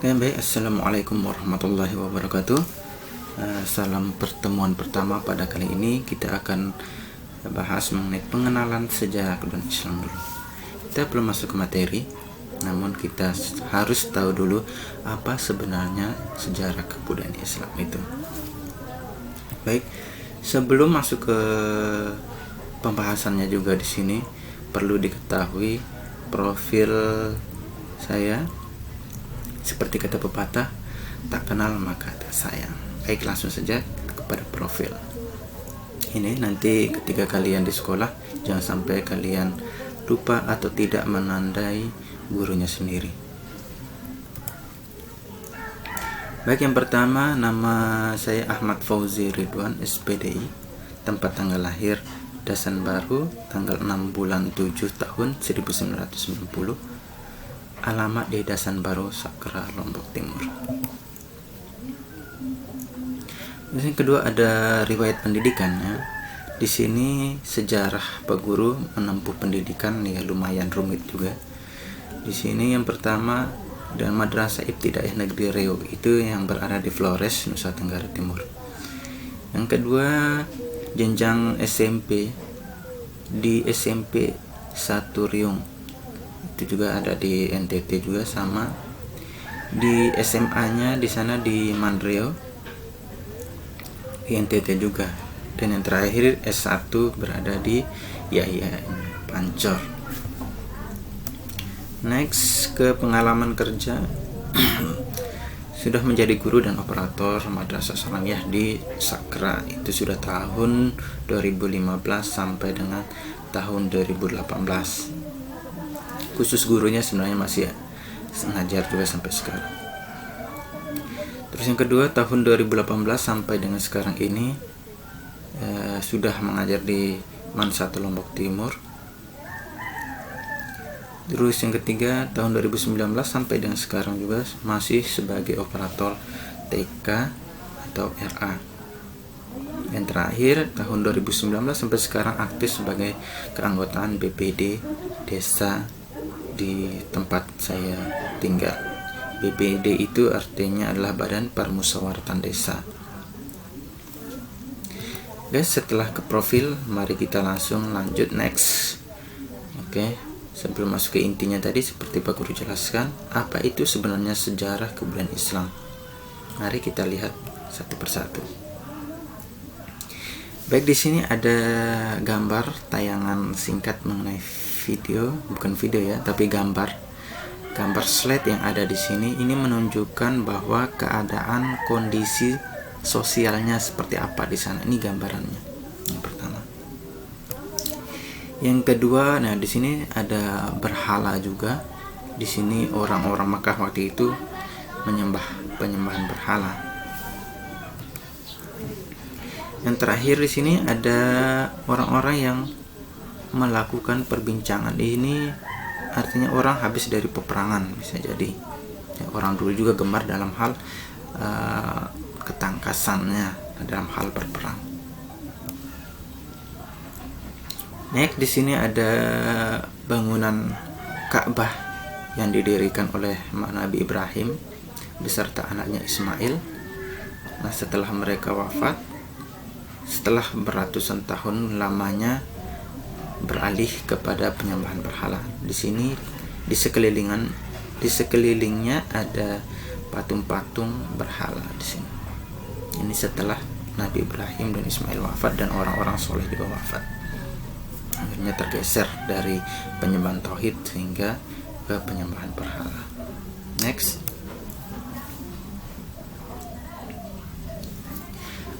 Oke, baik. Assalamualaikum warahmatullahi wabarakatuh. Salam pertemuan pertama pada kali ini. Kita akan bahas mengenai pengenalan sejarah kebudayaan Islam dulu. Kita belum masuk ke materi, namun kita harus tahu dulu apa sebenarnya sejarah kebudayaan Islam itu. Baik, sebelum masuk ke pembahasannya juga di sini perlu diketahui profil saya. Seperti kata pepatah, tak kenal maka tak sayang. Baik, langsung saja kepada profil. Ini nanti ketika kalian di sekolah, jangan sampai kalian lupa atau tidak menandai gurunya sendiri. Baik, yang pertama, nama saya Ahmad Fauzi Ridwan, SPDI. Tempat tanggal lahir Dasan Baru, tanggal 6 bulan 7 tahun 1990. Alamat di Dasan Baru, Sakra, Lombok Timur. Yang kedua ada riwayat pendidikannya. Di sini sejarah Pak Guru menempuh pendidikan ya lumayan rumit juga. Di sini yang pertama dan Madrasah Ibtidaiyah Negeri Riau, itu yang berada di Flores, Nusa Tenggara Timur. Yang kedua jenjang SMP di SMP 1 Riung, itu juga ada di NTT juga, sama di SMA-nya di sana di Mandreo di NTT juga. Dan yang terakhir S1 berada di Yahya Pancor. Next ke pengalaman kerja. Sudah menjadi guru dan operator Madrasah Salamiyah di Sakra, itu sudah tahun 2015 sampai dengan tahun 2018. Khusus gurunya sebenarnya masih ngajar juga sampai sekarang. Terus yang kedua tahun 2018 sampai dengan sekarang ini sudah mengajar di MAN 1 Lombok Timur. Terus yang ketiga tahun 2019 sampai dengan sekarang juga masih sebagai operator TK atau RA. Yang terakhir tahun 2019 sampai sekarang aktif sebagai keanggotaan BPD desa di tempat saya tinggal. BPD itu artinya adalah Badan Permusyawaratan Desa. Guys, setelah ke profil, mari kita langsung lanjut next. Oke, sebelum masuk ke intinya tadi, seperti Pak Guru jelaskan, apa itu sebenarnya sejarah kebudayaan Islam. Mari kita lihat satu persatu. Baik, di sini ada gambar tayangan singkat mengenai video, bukan video ya, tapi gambar slide yang ada di sini. Ini menunjukkan bahwa keadaan kondisi sosialnya seperti apa di sana. Ini gambarannya. Yang pertama. Yang kedua, nah di sini ada berhala juga. Di sini orang-orang Makkah waktu itu penyembahan berhala. Yang terakhir di sini ada orang-orang yang melakukan perbincangan. Ini artinya orang habis dari peperangan, bisa jadi ya, orang dulu juga gemar dalam hal ketangkasannya dalam hal berperang. Next, di sini ada bangunan Ka'bah yang didirikan oleh Nabi Ibrahim beserta anaknya Ismail. Nah, setelah mereka wafat, setelah beratusan tahun lamanya beralih kepada penyembahan berhala. Di sini di sekelilingnya ada patung-patung berhala di sini. Ini setelah Nabi Ibrahim dan Ismail wafat dan orang-orang soleh juga wafat. Akhirnya tergeser dari penyembahan tauhid sehingga ke penyembahan berhala. Next.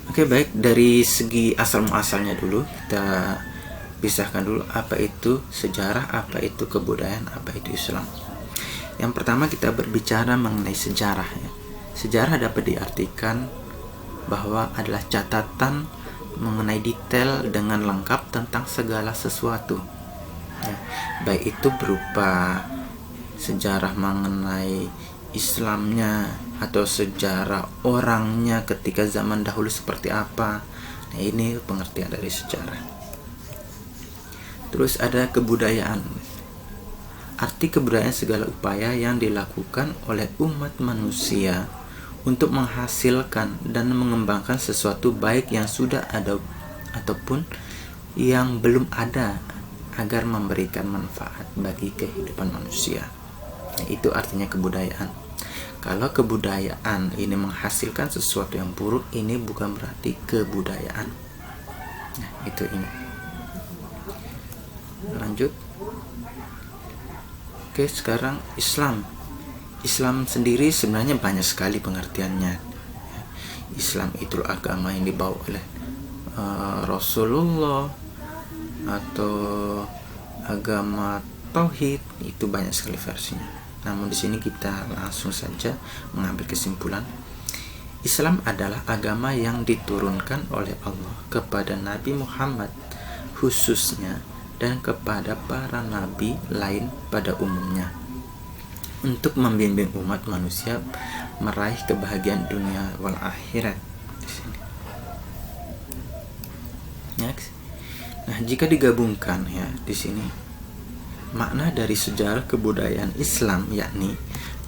Oke, baik, dari segi asal muasalnya dulu kita pisahkan dulu apa itu sejarah, apa itu kebudayaan, apa itu Islam. Yang pertama kita berbicara mengenai sejarah ya. Sejarah dapat diartikan bahwa adalah catatan mengenai detail dengan lengkap tentang segala sesuatu ya. Baik itu berupa sejarah mengenai Islamnya atau sejarah orangnya ketika zaman dahulu seperti apa. Nah, ini pengertian dari sejarah. Terus ada kebudayaan. Arti kebudayaan segala upaya yang dilakukan oleh umat manusia untuk menghasilkan dan mengembangkan sesuatu baik yang sudah ada ataupun yang belum ada agar memberikan manfaat bagi kehidupan manusia. Itu artinya kebudayaan. Kalau kebudayaan ini menghasilkan sesuatu yang buruk, ini bukan berarti kebudayaan. Nah, itu ini. Lanjut. Oke, sekarang Islam. Islam sendiri sebenarnya banyak sekali pengertiannya. Islam itu agama yang dibawa oleh Rasulullah, atau agama tauhid, itu banyak sekali versinya. Namun di sini kita langsung saja mengambil kesimpulan. Islam adalah agama yang diturunkan oleh Allah kepada Nabi Muhammad khususnya dan kepada para nabi lain pada umumnya, untuk membimbing umat manusia meraih kebahagiaan dunia wal akhirat. Di sini. Next. Nah, jika digabungkan ya di sini makna dari sejarah kebudayaan Islam, yakni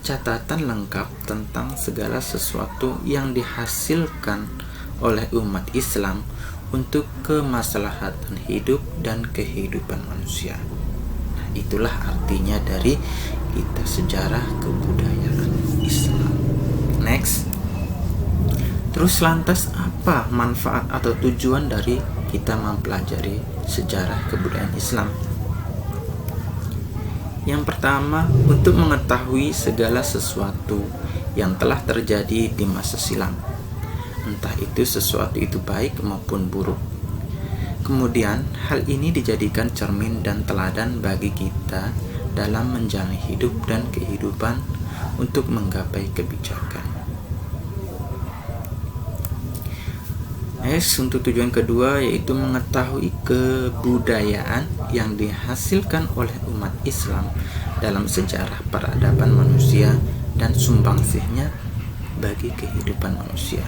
catatan lengkap tentang segala sesuatu yang dihasilkan oleh umat Islam untuk kemaslahatan hidup dan kehidupan manusia. Nah, itulah artinya dari kita sejarah kebudayaan Islam. Next. Terus lantas apa manfaat atau tujuan dari kita mempelajari sejarah kebudayaan Islam? Yang pertama, untuk mengetahui segala sesuatu yang telah terjadi di masa silam, entah itu sesuatu itu baik maupun buruk. Kemudian, hal ini dijadikan cermin dan teladan bagi kita dalam menjalani hidup dan kehidupan untuk menggapai kebijakan. Untuk tujuan kedua, yaitu mengetahui kebudayaan yang dihasilkan oleh umat Islam dalam sejarah peradaban manusia dan sumbangsihnya bagi kehidupan manusia.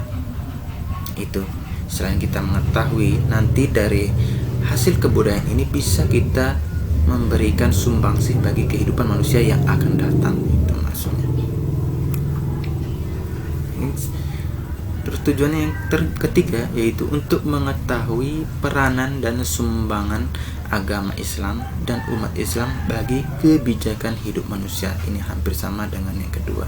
Itu selain kita mengetahui, nanti dari hasil kebudayaan ini bisa kita memberikan sumbangsih bagi kehidupan manusia yang akan datang. Itu maksudnya. Terus tujuannya yang ketiga, yaitu untuk mengetahui peranan dan sumbangan agama Islam dan umat Islam bagi kebijakan hidup manusia. Ini hampir sama dengan yang kedua.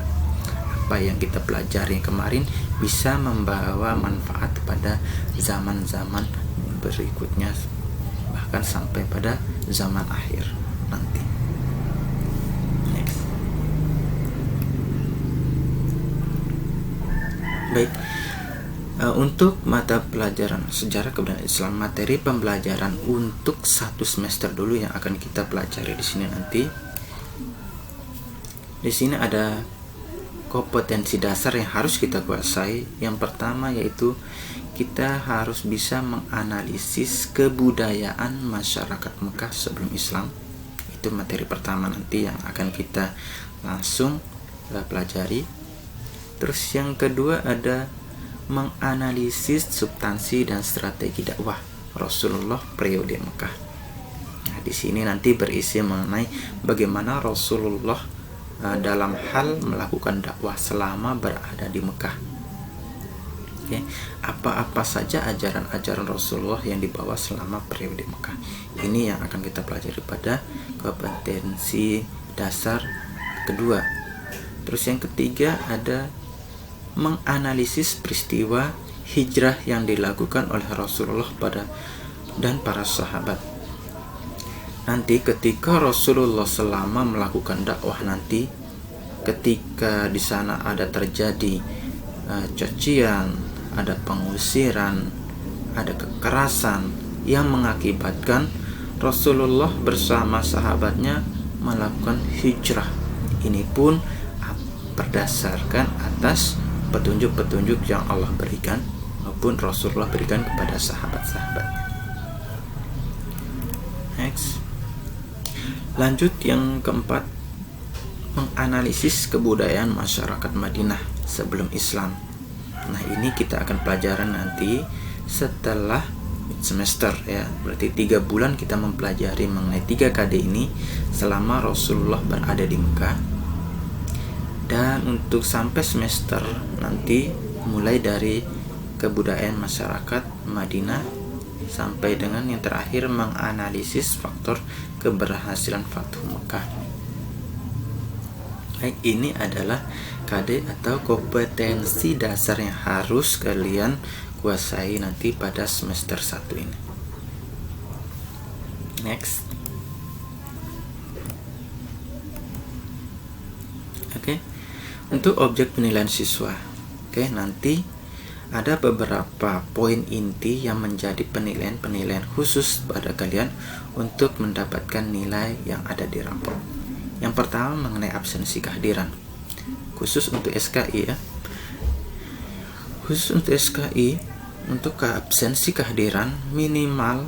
Apa yang kita pelajari kemarin bisa membawa manfaat pada zaman-zaman berikutnya, bahkan sampai pada zaman akhir nanti. Next. Baik. Untuk mata pelajaran sejarah kebudayaan Islam, materi pembelajaran untuk 1 semester dulu yang akan kita pelajari di sini nanti. Di sini ada kompetensi dasar yang harus kita kuasai. Yang pertama yaitu kita harus bisa menganalisis kebudayaan masyarakat Mekah sebelum Islam. Itu materi pertama nanti yang akan kita langsung pelajari. Terus yang kedua ada menganalisis substansi dan strategi dakwah Rasulullah periode Mekah. Nah, di sini nanti berisi mengenai bagaimana Rasulullah dalam hal melakukan dakwah selama berada di Mekah. Oke, apa-apa saja ajaran-ajaran Rasulullah yang dibawa selama periode Mekah. Ini yang akan kita pelajari pada kompetensi dasar kedua. Terus yang ketiga ada menganalisis peristiwa hijrah yang dilakukan oleh Rasulullah dan para sahabat. Nanti ketika Rasulullah selama melakukan dakwah nanti, ketika di sana ada terjadi cacian, ada pengusiran, ada kekerasan yang mengakibatkan Rasulullah bersama sahabatnya melakukan hijrah. Ini pun berdasarkan atas petunjuk-petunjuk yang Allah berikan maupun Rasulullah berikan kepada sahabat-sahabatnya. Next. Lanjut yang keempat, menganalisis kebudayaan masyarakat Madinah sebelum Islam. Nah, ini kita akan pelajaran nanti setelah semester ya, berarti 3 bulan kita mempelajari mengenai 3 KD ini selama Rasulullah berada di Mekah. Dan untuk sampai semester nanti mulai dari kebudayaan masyarakat Madinah sampai dengan yang terakhir menganalisis faktor keberhasilan Fathu Mekah. Baik, ini adalah KD atau kompetensi dasar yang harus kalian kuasai nanti pada semester 1 ini. Next. Oke. Untuk objek penilaian siswa. Oke, nanti ada beberapa poin inti yang menjadi penilaian khusus pada kalian untuk mendapatkan nilai yang ada di rapor. Yang pertama mengenai absensi kehadiran. Khusus untuk SKI ya. Khusus untuk SKI, untuk absensi kehadiran minimal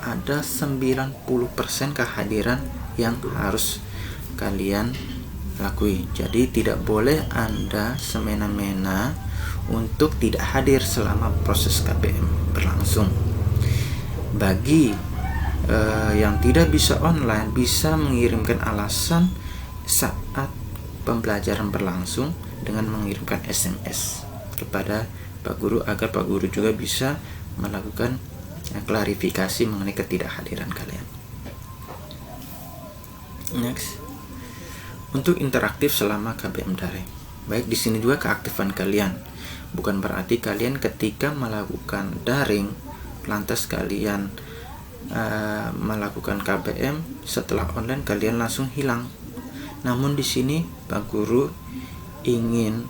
ada 90% kehadiran yang harus kalian lakui. Jadi tidak boleh Anda semena-mena untuk tidak hadir selama proses KBM berlangsung. Bagi yang tidak bisa online, bisa mengirimkan alasan saat pembelajaran berlangsung dengan mengirimkan SMS kepada Pak Guru agar Pak Guru juga bisa melakukan klarifikasi mengenai ketidakhadiran kalian. Next. Untuk interaktif selama KBM daring. Baik, di sini juga keaktifan kalian. Bukan berarti kalian ketika melakukan daring lantas kalian melakukan KBM setelah online kalian langsung hilang. Namun di sini Pak Guru ingin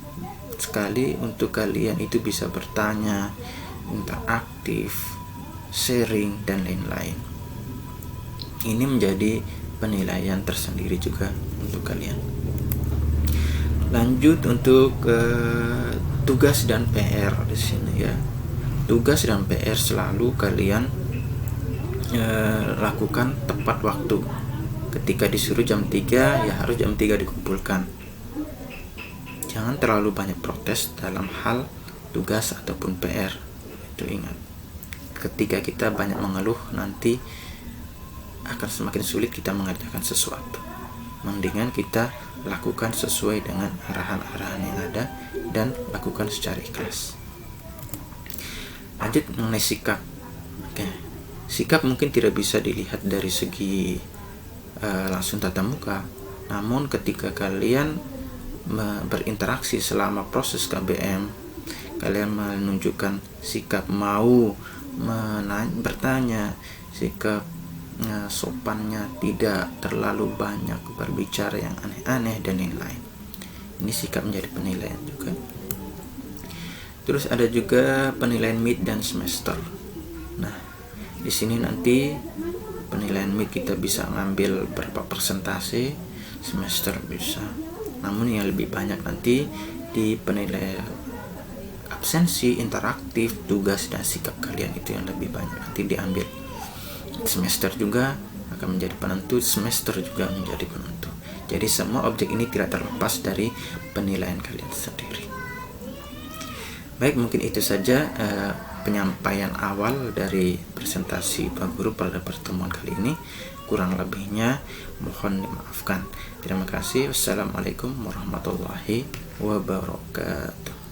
sekali untuk kalian itu bisa bertanya, interaktif, sharing dan lain-lain. Ini menjadi penilaian tersendiri juga untuk kalian. Lanjut untuk tugas dan PR di sini ya. Tugas dan PR selalu kalian lakukan tepat waktu. Ketika disuruh jam 3 ya harus jam 3 dikumpulkan. Jangan terlalu banyak protes dalam hal tugas ataupun PR. Itu ingat. Ketika kita banyak mengeluh nanti akan semakin sulit kita mengerjakan sesuatu. Mendingan kita lakukan sesuai dengan arahan-arahan yang ada dan lakukan secara ikhlas. Lanjut mengenai sikap. Oke. Sikap mungkin tidak bisa dilihat dari segi langsung tatap muka. Namun ketika kalian berinteraksi selama proses KBM, kalian menunjukkan sikap mau bertanya, sikap sopannya tidak terlalu banyak berbicara yang aneh-aneh dan lain-lain. Ini sikap menjadi penilaian juga. Terus ada juga penilaian mid dan semester. Nah, di sini nanti penilaian mid kita bisa ngambil berapa persentase, semester bisa. Namun yang lebih banyak nanti di penilaian absensi, interaktif, tugas dan sikap kalian itu yang lebih banyak nanti diambil. Semester juga akan menjadi penentu, semester juga menjadi penentu. Jadi semua objek ini tidak terlepas dari penilaian kalian sendiri. Baik, mungkin itu saja penyampaian awal dari presentasi Pak Guru pada pertemuan kali ini. Kurang lebihnya mohon dimaafkan. Terima kasih. Wassalamualaikum warahmatullahi wabarakatuh.